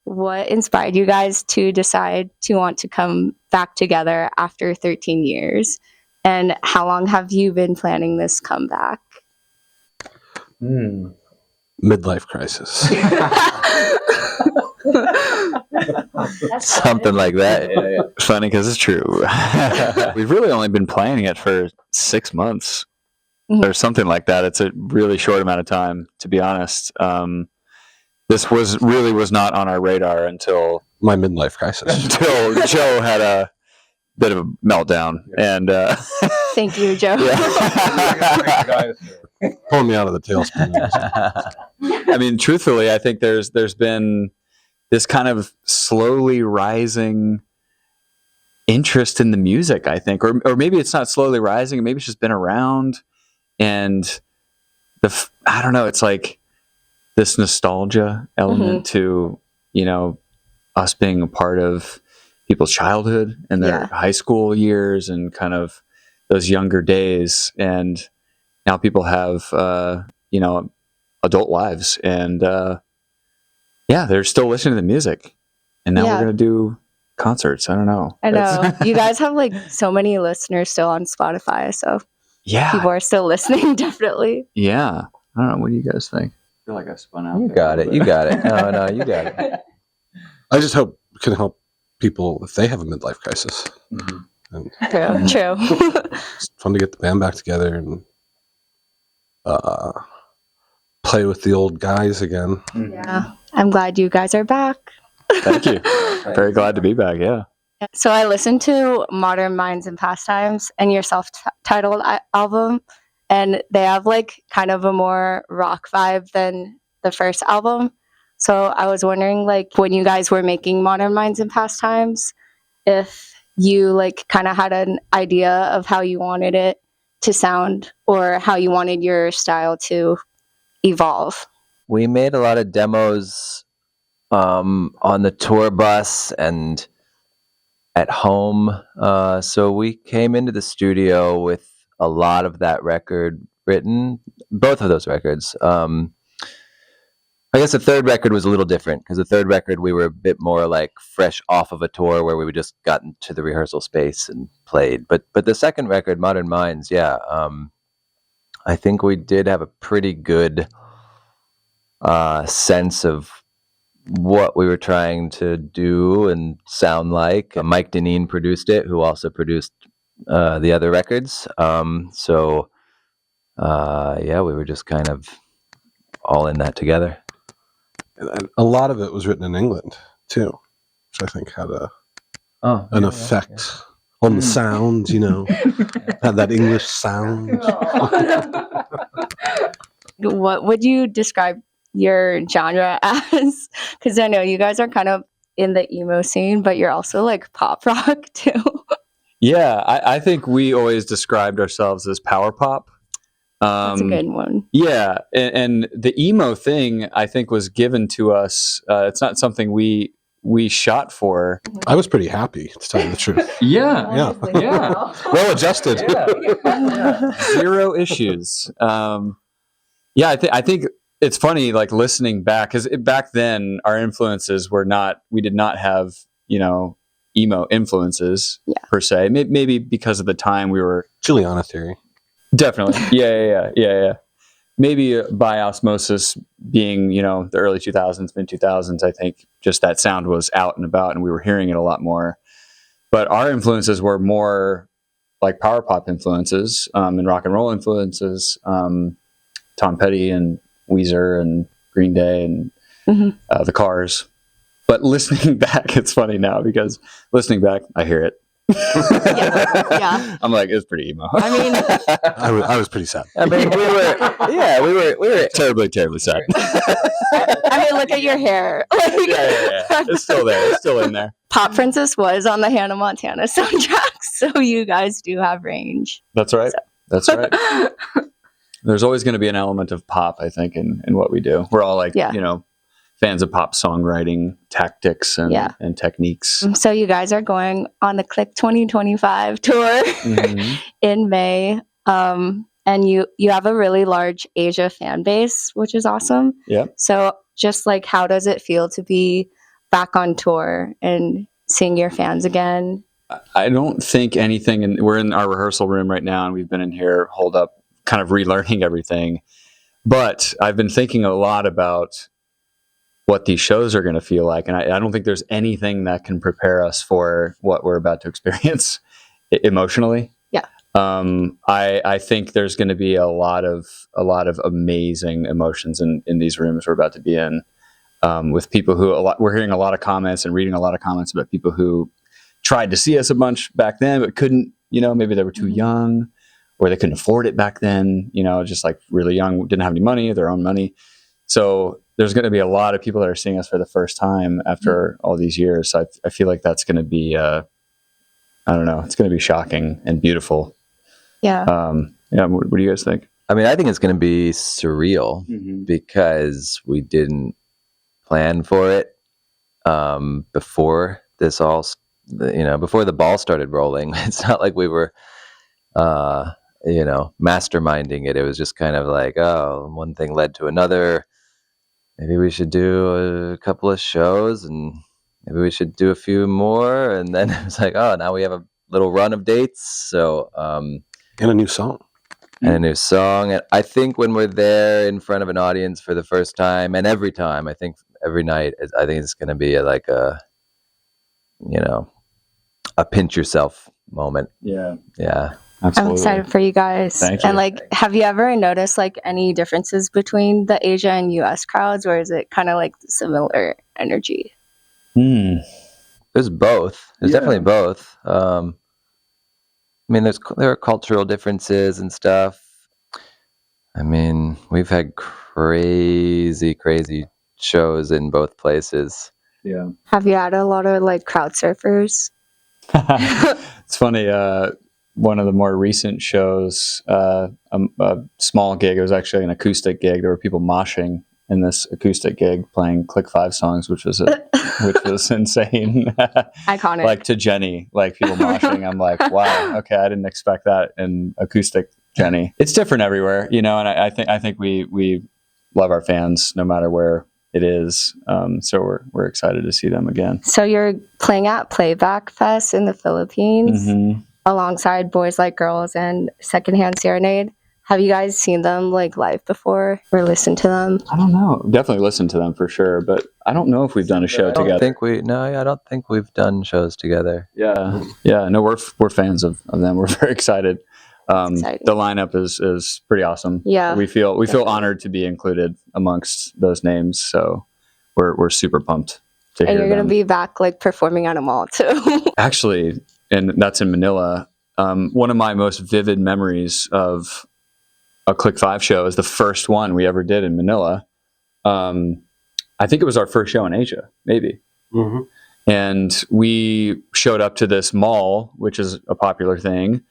what inspired you guys to decide to want to come back together after 13 years? And how long have you been planning this comeback? Midlife crisis. Something like that. Yeah. Funny because it's true. We've really only been planning it for 6 months or something like that. It's a really short amount of time, to be honest. This was not on our radar until my midlife crisis. Until Joe had a bit of a meltdown, and thank you, Joe. Pulling me out of the tailspin. I mean, truthfully, I think there's been this kind of slowly rising interest in the music, I think, or maybe it's not slowly rising, maybe it's just been around, and I don't know, it's like this nostalgia element to, you know, us being a part of people's childhood and their high school years and kind of those younger days, and now people have you know, adult lives, and they're still listening to the music, and now we're gonna do concerts. I don't know. I know. You guys have like so many listeners still on Spotify, so people are still listening, definitely. Yeah. I don't know. What do you guys think? I feel like I spun out. You got it. You got it. No, you got it. I just hope it can help people if they have a midlife crisis. And True. It's fun to get the band back together and play with the old guys again. Yeah. I'm glad you guys are back. Thank you. Very glad to be back. Yeah. So I listened to Modern Minds and Pastimes and your self-titled album, and they have like kind of a more rock vibe than the first album. So I was wondering, like, when you guys were making Modern Minds and Pastimes, if you like kind of had an idea of how you wanted it to sound or how you wanted your style to evolve. We made a lot of demos on the tour bus and at home. So we came into the studio with a lot of that record written, both of those records. I guess the third record was a little different because the third record we were a bit more like fresh off of a tour where we just got into the rehearsal space and played. But the second record, Modern Minds, I think we did have a pretty good sense of what we were trying to do and sound like. Mike Deneen produced it, who also produced the other records. We were just kind of all in that together. And a lot of it was written in England too, which I think had an effect on the sound. You know, had that English sound. What would you describe your genre as? Because I know you guys are kind of in the emo scene, but you're also like pop rock too. Yeah, I think we always described ourselves as power pop. That's a good one. Yeah, and the emo thing I think was given to us. It's not something we shot for. I was pretty happy, to tell you the truth. Yeah. Well adjusted. Zero issues. I think it's funny, like listening back, because back then our influences were not. We did not have, you know, emo influences per se. Maybe because of the time we were Juliana Theory. Definitely. Yeah. Maybe by osmosis, being, you know, the early 2000s, mid 2000s, I think just that sound was out and about and we were hearing it a lot more. But our influences were more like power pop influences and rock and roll influences, Tom Petty and Weezer and Green Day and the Cars. But listening back, it's funny now because listening back, I hear it. Yeah. I'm like, it's pretty emo. I mean, I was pretty sad. I mean, we were terribly sad. I mean, look at your hair. It's still there. It's still in there. Pop Princess was on the Hannah Montana soundtrack, so you guys do have range. That's right. That's right. There's always going to be an element of pop, I think, in what we do. We're all like, you know, fans of pop songwriting tactics and techniques. So you guys are going on the Click 2025 tour in May. And you have a really large Asia fan base, which is awesome. Yeah. So just like, how does it feel to be back on tour and seeing your fans again? I don't think anything, and we're in our rehearsal room right now, and we've been in here holed up, kind of relearning everything. But I've been thinking a lot about what these shows are going to feel like, and I don't think there's anything that can prepare us for what we're about to experience emotionally. Yeah. I think there's going to be a lot of amazing emotions in these rooms we're about to be in, with people who we're hearing a lot of comments and reading a lot of comments about people who tried to see us a bunch back then but couldn't. Maybe they were too young, or they couldn't afford it back then. Just like really young, didn't have any money, their own money. So there's going to be a lot of people that are seeing us for the first time after all these years. So I feel like that's going to be, I don't know, it's going to be shocking and beautiful. Yeah. What do you guys think? I mean, I think it's going to be surreal because we didn't plan for it before this all, before the ball started rolling. It's not like we were, masterminding it. It was just kind of like, oh, one thing led to another. Maybe we should do a couple of shows, and maybe we should do a few more. And then it was like, oh, now we have a little run of dates. So, and a new song. And I think when we're there in front of an audience for the first time, and every time, I think every night, I think it's going to be like a pinch yourself moment. Yeah. Yeah. Absolutely. I'm excited for you guys. Thank you. And have you ever noticed any differences between the Asia and US crowds, or is it kind of similar energy? There's both. There's definitely both. I mean, there are cultural differences and stuff. I mean, we've had crazy shows in both places. Yeah. Have you had a lot of crowd surfers? It's funny. One of the more recent shows, a small gig. It was actually an acoustic gig. There were people moshing in this acoustic gig, playing Click 5 songs, which was insane. Iconic. To Jenny, people moshing. I'm like, wow, okay, I didn't expect that in acoustic Jenny. It's different everywhere, and I think we love our fans no matter where it is. So we're excited to see them again. So you're playing at Playback Fest in the Philippines alongside Boys Like Girls and Secondhand Serenade. Have you guys seen them live before or listened to them? I don't know. Definitely listened to them for sure, but I don't know if we've done a show together. I don't think we've done shows together. Yeah. No, we're fans of them. We're very excited. The lineup is pretty awesome. Yeah. We feel honored to be included amongst those names. So we're super pumped to hear them. And you're going to be back performing at a mall too. Actually, and that's in Manila. One of my most vivid memories of a Click 5 show is the first one we ever did in Manila. I think it was our first show in Asia, maybe. Mm-hmm. And we showed up to this mall, which is a popular thing,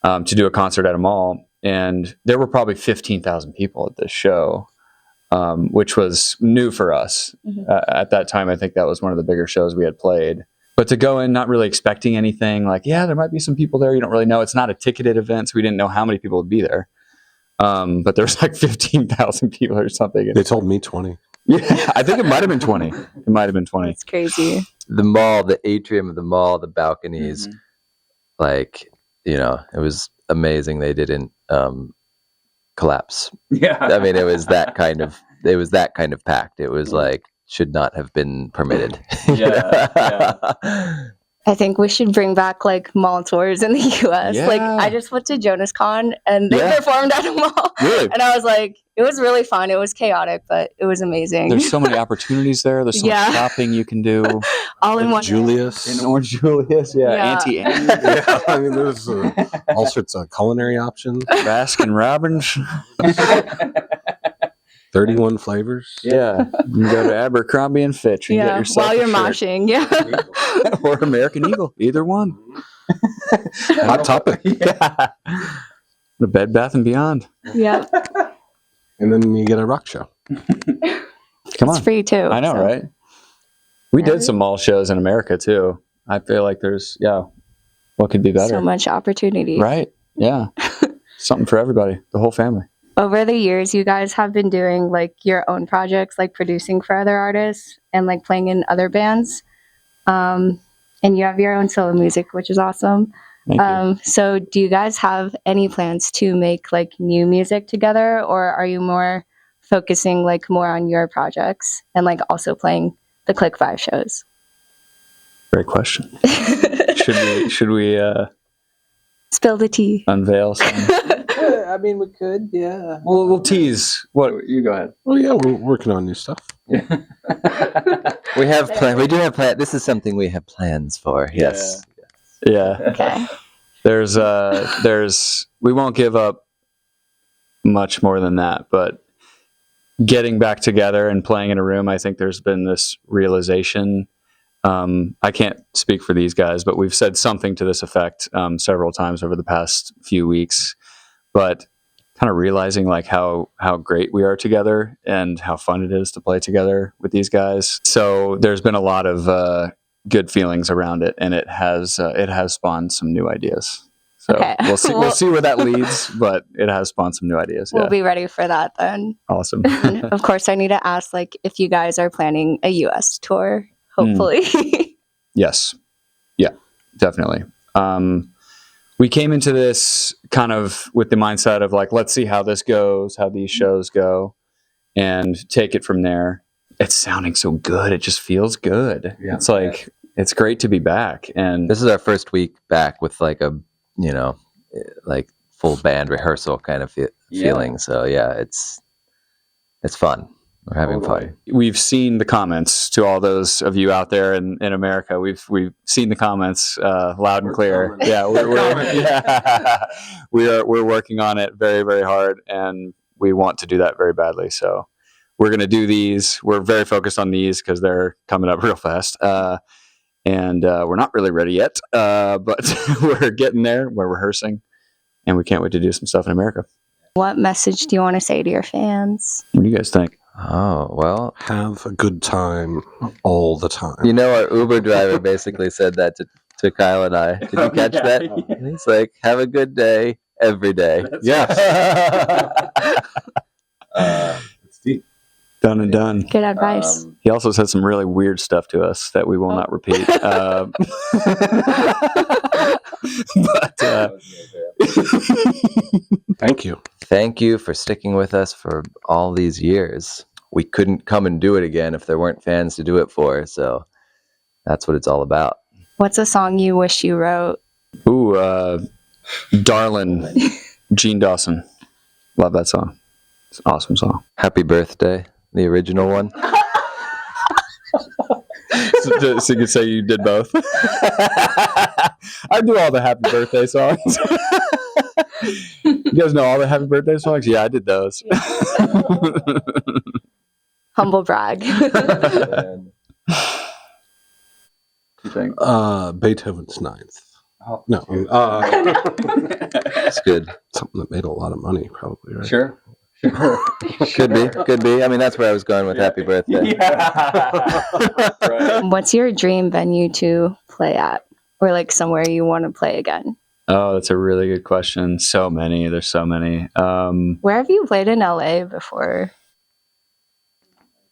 to do a concert at a mall. And there were probably 15,000 people at this show, which was new for us. At that time, I think that was one of the bigger shows we had played. But to go in not really expecting anything, there might be some people there. You don't really know. It's not a ticketed event, so we didn't know how many people would be there. But there's 15,000 people or something. They told me 20. Yeah, I think it might have been 20. It might have been 20. It's crazy. The mall, the atrium of the mall, the balconies, it was amazing. They didn't collapse. Yeah. I mean, it was that kind of packed. It was should not have been permitted. Yeah. I think we should bring back mall tours in the US. Yeah. I just went to Jonas Con and they performed at a mall. Really? And I was it was really fun. It was chaotic, but it was amazing. There's so many opportunities there. There's so much shopping you can do. All in one. Julius. In Orange Julius, Auntie Annie. Yeah, I mean, there's all sorts of culinary options. Baskin Robbins. 31 flavors. Yeah. You can go to Abercrombie and Fitch and get yourself while you're a shirt. moshing. Yeah. Or American Eagle. Either one. Hot topic. Yeah. The Bed Bath & Beyond. Yeah. And then you get a rock show. Come It's on. free too. I know, right? We did some mall shows in America too. I feel like there's, what could be better? So much opportunity. Right. Yeah. Something for everybody, the whole family. over the years, you guys have been doing like your own projects, like producing for other artists and like playing in other bands. And you have your own solo music, which is awesome. Thank you. So do you guys have any plans to make like new music together, or are you more focusing like more on your projects and like also playing the Click 5 shows? Great question. Should we Spill the tea. unveil some? I mean, we could, yeah. We'll tease. What you go ahead. Well, yeah, we're working on new stuff. We do have plans. This is something we have plans for. Yes. Yeah. Okay. There's we won't give up much more than that, but getting back together and playing in a room, I think there's been this realization. I can't speak for these guys, but we've said something to this effect several times over the past few weeks, but kind of realizing like how great we are together and how fun it is to play together with these guys. So there's been a lot of good feelings around it, and it has spawned some new ideas. So Okay. we'll see where that leads, but it has spawned some new ideas. We'll be ready for that then. Awesome. And of course, I need to ask like if you guys are planning a US tour, hopefully. Yes. Yeah, definitely. We came into this kind of with the mindset of like, let's see how this goes, how these shows go, and take it from there. It's sounding so good. It just feels good. Yeah. It's like, it's great to be back. And This is our first week back with like a, like full band rehearsal kind of feeling. So yeah, it's fun. We're having fun. We've seen the comments to all those of you out there in America. We've seen the comments loud and clear. Yeah, we're working on it very, very hard, and we want to do that very badly. So we're going to do these. We're very focused on these because they're coming up real fast, and we're not really ready yet, but we're getting there. We're rehearsing, and we can't wait to do some stuff in America. What message do you want to say to your fans? What do you guys think? Oh, well. Have a good time all the time. Our Uber driver basically said that to Kyle and I. Did you catch that? Yeah. He's like, have a good day every day. Yes. It's deep. Done and done. Good advice. He also said some really weird stuff to us that we will not repeat. But Thank you. Thank you for sticking with us for all these years. We couldn't come and do it again if there weren't fans to do it for. So that's what it's all about. What's a song you wish you wrote? ooh, Darlin', Gene Dawson. Love that song. It's an awesome song. Happy Birthday, the original one. So you could say you did both. I do all the happy birthday songs. You guys know all the happy birthday songs? Yeah, I did those. Humble brag. You think? Beethoven's Ninth. Oh. No, It's good. something that made a lot of money, probably, right? Sure. Could be. I mean, that's where I was going with Happy Birthday. Right. What's your dream venue to play at, or like somewhere you want to play again? Oh, that's a really good question. So many. There's so many. Where have you played in LA before?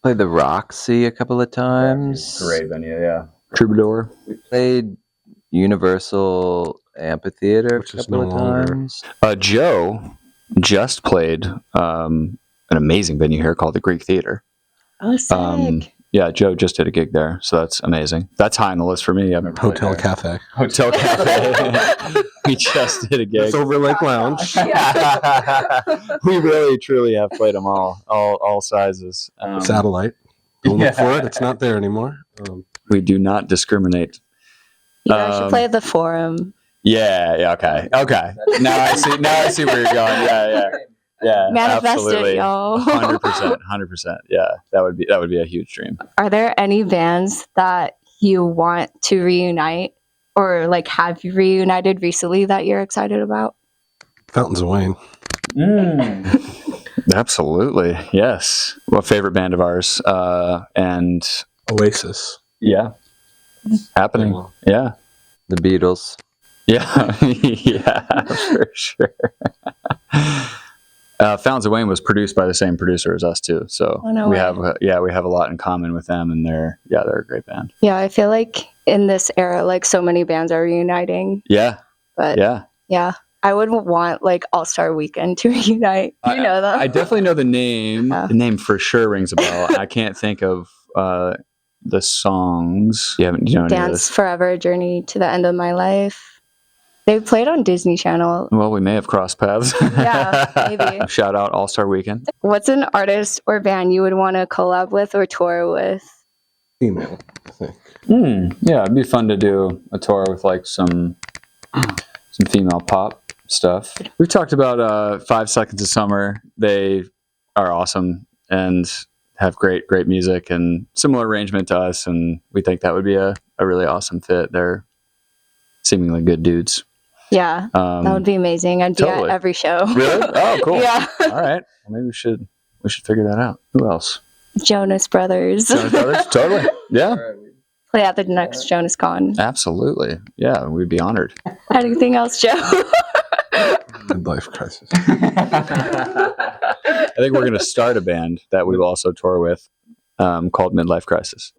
Played the Roxy a couple of times. Great venue, yeah. Troubadour. We played Universal Amphitheater Which a is couple no of longer. times. Joe just played an amazing venue here called the Greek Theater. Oh, sick. Yeah, Joe just did a gig there, so that's amazing. That's high on the list for me. Hotel Cafe. Hotel Cafe. We just did a gig. Silver Lake Lounge. We really, truly have played them all sizes. Satellite. Don't look for it. It's not there anymore. We do not discriminate. You guys should play at the Forum. Yeah, okay. Now I see where you're going. Yeah. Manifest absolutely. it, y'all. 100%. Yeah, that would be a huge dream. Are there any bands that you want to reunite, or like have you reunited recently that you're excited about? Fountains of Wayne. Absolutely, yes. Well, favorite band of ours, and Oasis. yeah, happening. Yeah, The Beatles. yeah, yeah, for sure. Fountains of Wayne was produced by the same producer as us too, so we have a lot in common with them, and they're a great band. Yeah, I feel like in this era, like so many bands are reuniting. Yeah, but yeah, I would want like All Star Weekend to reunite. You know them. I definitely know the name. Yeah. The name for sure rings a bell. I can't think of the songs. You know Dance Forever, Journey to the End of My Life. They played on Disney Channel. Well, we may have crossed paths. Yeah, maybe. Shout out All Star Weekend. What's an artist or band you would want to collab with or tour with? Female, I think. Yeah, it'd be fun to do a tour with like some female pop stuff. We've talked about 5 Seconds of Summer. They are awesome and have great music and similar arrangement to us, and we think that would be a really awesome fit. They're seemingly good dudes. Yeah, that would be amazing. I'd be at every show. Really? Oh, cool. Yeah. All right. Well, maybe we should figure that out. Who else? Jonas Brothers. Jonas Brothers? Totally. Yeah. Play at the next Jonas Con. Absolutely. Yeah, we'd be honored. Anything else, Joe? Midlife crisis. I think we're going to start a band that we will also tour with called Midlife Crisis.